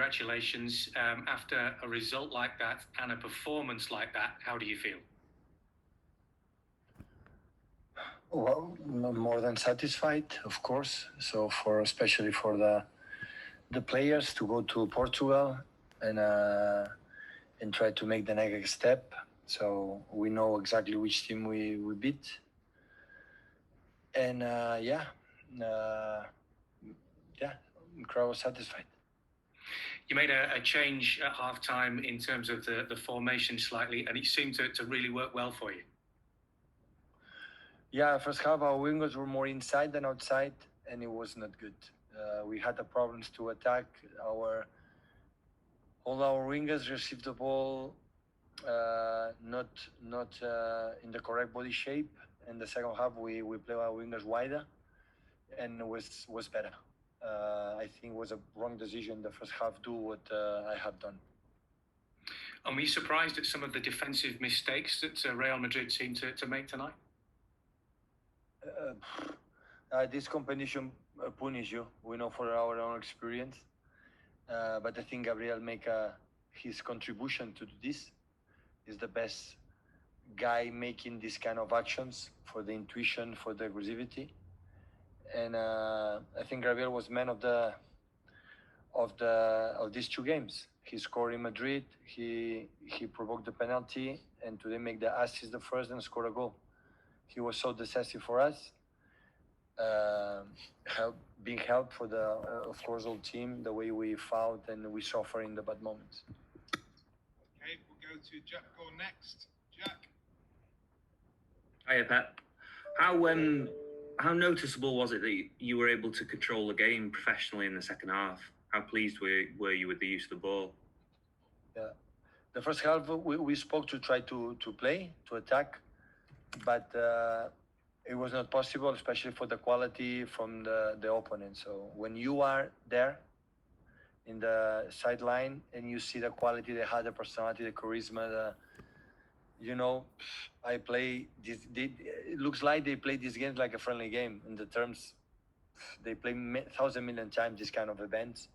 congratulations. After a result like that and a performance like that, how do you feel? Well, more than satisfied, of course. So especially for the players to go to Portugal and try to make the next step. So we know exactly which team we beat. And crowd was satisfied. You made a change at half-time in terms of the formation slightly, and it seemed to really work well for you. Yeah, first half our wingers were more inside than outside, and it was not good. We had the problems to attack. All our wingers received the ball not in the correct body shape. In the second half, we play our wingers wider, and it was better. I think it was a wrong decision the first half do what I have done. And were you surprised at some of the defensive mistakes that Real Madrid seemed to make tonight? This competition punish you. We know for our own experience. But I think Gabriel make his contribution to this. Is the best guy making these kind of actions for the intuition, for the aggressivity. And I think Gabriel was man of these two games. He scored in Madrid. He provoked the penalty, and today make the assist the first and score a goal. He was so decisive for us. Being help for the of course whole team, the way we fought and we suffer in the bad moments. Okay, we'll go to Jack Gore next. Jack. Hiya, Pep. How noticeable was it that you were able to control the game professionally in the second half? How pleased were you with the use of the ball? Yeah, the first half we spoke to try to play, to attack, but it was not possible, especially for the quality from the opponent. So when you are there in the sideline and you see the quality they had, the personality, the charisma, I play this. It looks like they play these games like a friendly game. In the terms, they play 1,000 million times this kind of events,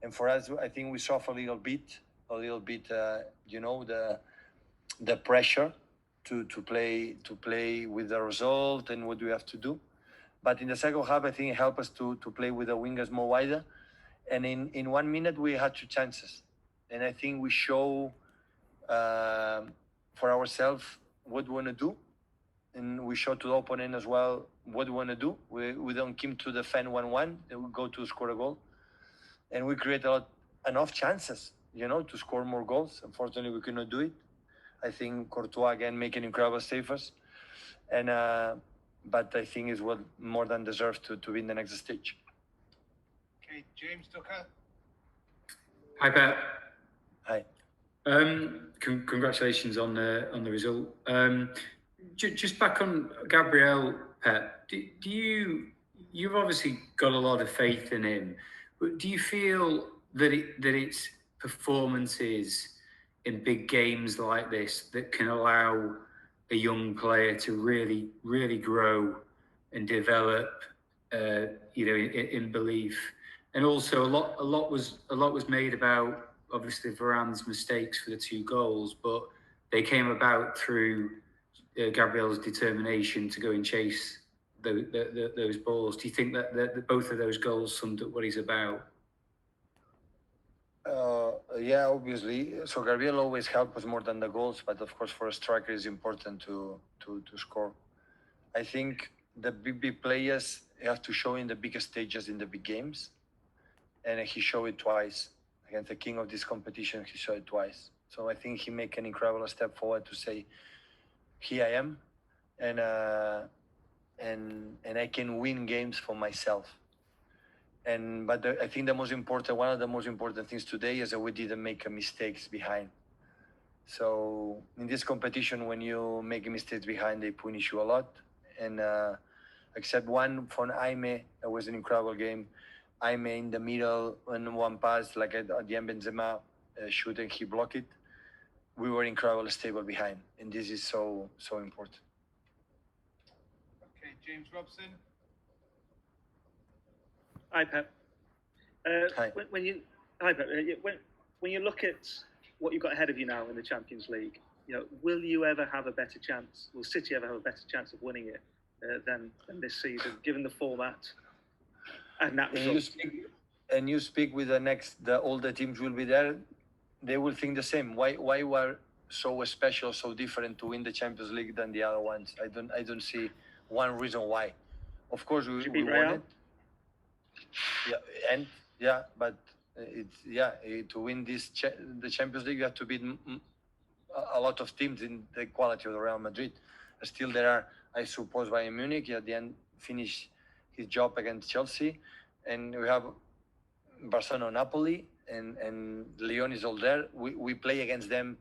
and for us, I think we suffer a little bit. The pressure to play with the result and what we have to do. But in the second half, I think it helped us to play with the wingers more wider. And in 1 minute, we had 2 chances. And I think we show for ourselves what we want to do. And we show to the opponent as well what we want to do. We don't come to defend 1-1. We go to score a goal. And we create enough chances, to score more goals. Unfortunately, we could not do it. I think Courtois again making incredible saves, and but I think it's what more than deserves to be in the next stage. Okay, James Tucker. Hi, Pep. Hi. Congratulations on the result. Just back on Gabriel, Pep. You've obviously got a lot of faith in him, but do you feel that it's performances in big games like this that can allow a young player to really, really grow and develop, in belief? And also, a lot was made about obviously Varane's mistakes for the 2 goals, but they came about through Gabriel's determination to go and chase those balls. Do you think that both of those goals summed up what he's about? Yeah, obviously. So Gabriel always helps us more than the goals, but of course for a striker it's important to score. I think the big players have to show in the biggest stages in the big games, and he showed it twice against the king of this competition. He showed it twice. So I think he make an incredible step forward to say, "Here I am, and I can win games for myself." But I think one of the most important things today is that we didn't make mistakes behind. So in this competition, when you make mistakes behind, they punish you a lot. And except one from Jaime, it was an incredible game. Jaime in the middle, and one pass, like at the end, Benzema shoot and he blocked it. We were incredibly stable behind, and this is so important. Okay, James Robson. Hi, Pep. Hi. When Hi, Pep. When you look at what you've got ahead of you now in the Champions League, will you ever have a better chance? Will City ever have a better chance of winning it than this season, given the format and that result? And you speak with all the teams will be there. They will think the same. Why we're so special, so different to win the Champions League than the other ones? I don't see one reason why. Of course, we won it. But to win the Champions League, you have to beat a lot of teams in the quality of the Real Madrid. Still, there are, I suppose, Bayern Munich at the end finished his job against Chelsea, and we have Barcelona, Napoli, and Lyon is all there. We play against them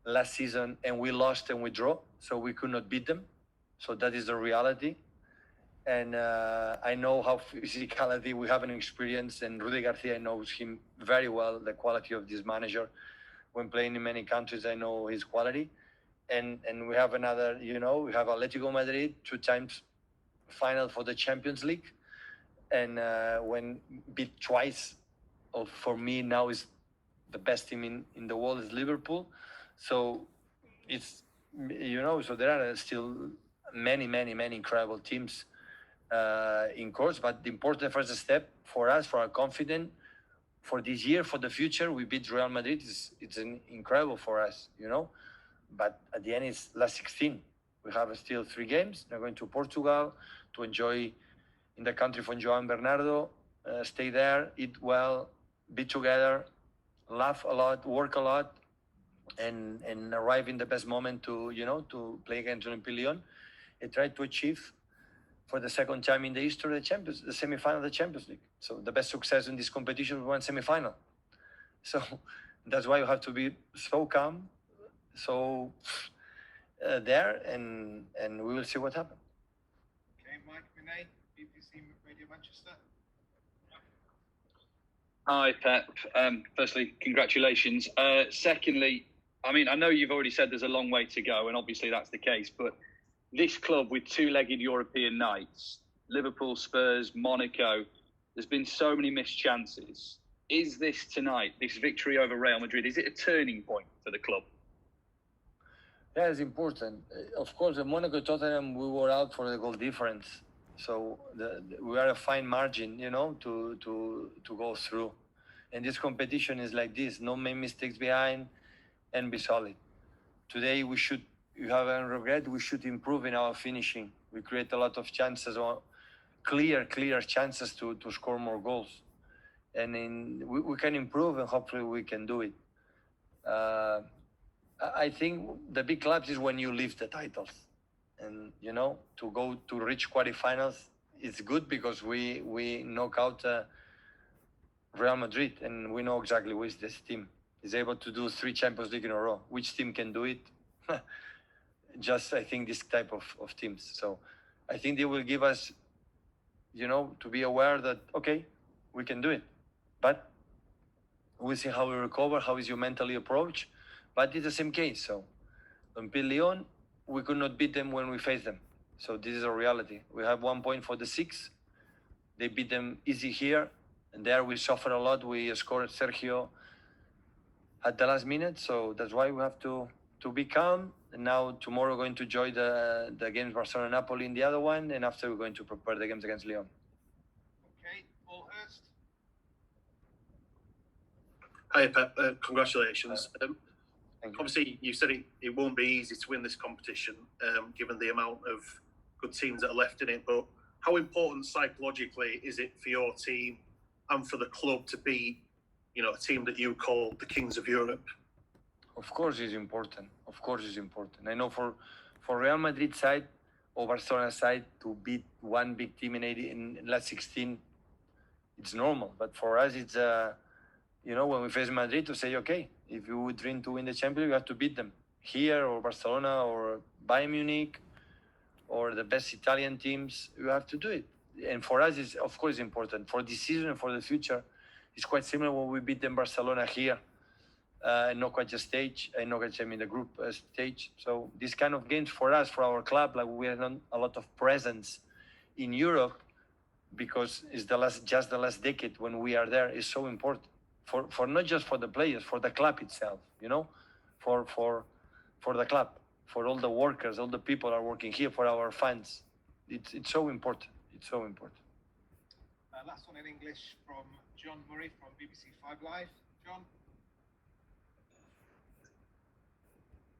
last season, and we lost and we draw, so we could not beat them. So that is the reality. And I know how physicality we have an experience, and Rudy Garcia knows him very well, the quality of this manager. When playing in many countries, I know his quality. And we have another, we have Atletico Madrid, 2 times final for the Champions League. And when beat twice, for me now is the best team in the world is Liverpool. So it's, so there are still many incredible teams in course, but the important first step for us, for our confidence, for this year, for the future, we beat Real Madrid. It's incredible for us, But at the end, it's last 16. We have still 3 games. We're going to Portugal to enjoy in the country from João Bernardo, stay there, eat well, be together, laugh a lot, work a lot, and arrive in the best moment to play against Olympique Lyon and try to achieve for the second time in the history of the semi-final of the Champions League. So the best success in this competition was one semi-final. So that's why you have to be so calm, so there, and we will see what happens. Okay, Mike Minay, BBC Radio Manchester. Hi, Pep. Firstly, congratulations. Secondly, I know you've already said there's a long way to go, and obviously that's the case, but this club with 2-legged European nights, Liverpool, Spurs, Monaco, there's been so many missed chances. Is this tonight, this victory over Real Madrid, is it a turning point for the club? Yeah, it's important. Of course, at Monaco, Tottenham, we were out for the goal difference. So we are a fine margin, to go through. And this competition is like this, no main mistakes behind and be solid. Today you have a regret, we should improve in our finishing. We create a lot of chances, clear chances to score more goals. And we can improve, and hopefully we can do it. I think the big clubs is when you lift the titles. And, to go to reach quarterfinals is good because we knock out Real Madrid, and we know exactly which this team is able to do 3 Champions League in a row. Which team can do it? Just, I think, this type of teams. So I think they will give us, to be aware that, okay, we can do it. But we'll see how we recover, how is your mentally approach. But it's the same case. So Olympique Lyon, we could not beat them when we faced them. So this is a reality. We have 1 point for the 6. They beat them easy here. And there we suffer a lot. We scored Sergio at the last minute. So that's why we have to be calm. And now tomorrow we're going to enjoy the games Barcelona, Napoli in the other one. And after we're going to prepare the games against Lyon. Okay, Paul Hurst. Hi, Pep. Congratulations. Obviously, you said it won't be easy to win this competition, given the amount of good teams that are left in it. But how important psychologically is it for your team and for the club to be, a team that you call the Kings of Europe? Of course, it's important. I know for Real Madrid side or Barcelona side to beat one big team in last 16, it's normal. But for us, it's when we face Madrid, to say, okay, if you would dream to win the Champions League, you have to beat them here or Barcelona or Bayern Munich or the best Italian teams. You have to do it. And for us, it's of course important. For this season and for the future, it's quite similar when we beat them Barcelona here. Knockout stage, the group stage. So these kind of games for us, for our club, like we have done a lot of presence in Europe because it's the last decade when we are there is so important for not just for the players, for the club itself, you know, for the club, for all the workers, all the people are working here, for our fans. It's so important. It's so important. Last one in English from John Murray from BBC 5 Live. John?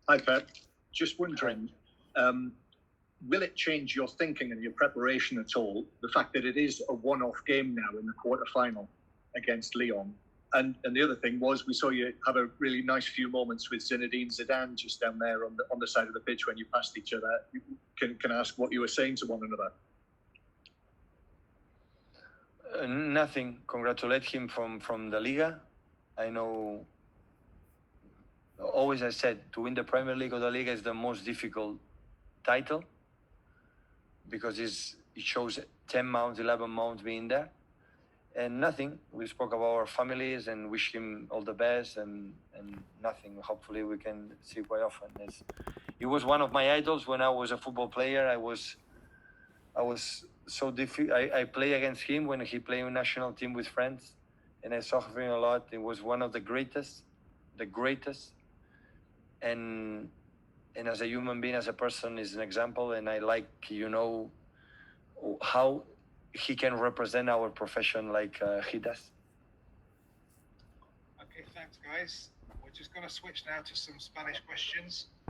Hi, Pep. Just wondering, will it change your thinking and your preparation at all, the fact that it is a one-off game now in the quarter-final against Lyon? And the other thing was, we saw you have a really nice few moments with Zidane just down there on the side of the pitch when you passed each other. Can I ask what you were saying to one another? Nothing. Congratulate him from the Liga. I know. Always I said, to win the Premier League or the Liga is the most difficult title, because it shows 10 months, 11 months being there. And nothing. We spoke about our families and wish him all the best, and nothing. Hopefully we can see quite often. He was one of my idols when I was a football player. I was so difficult. I played against him when he played in national team with friends, and I saw him a lot. He was one of the greatest. And as a human being, as a person, is an example. And I like, how he can represent our profession like he does. Okay, thanks, guys. We're just going to switch now to some Spanish questions.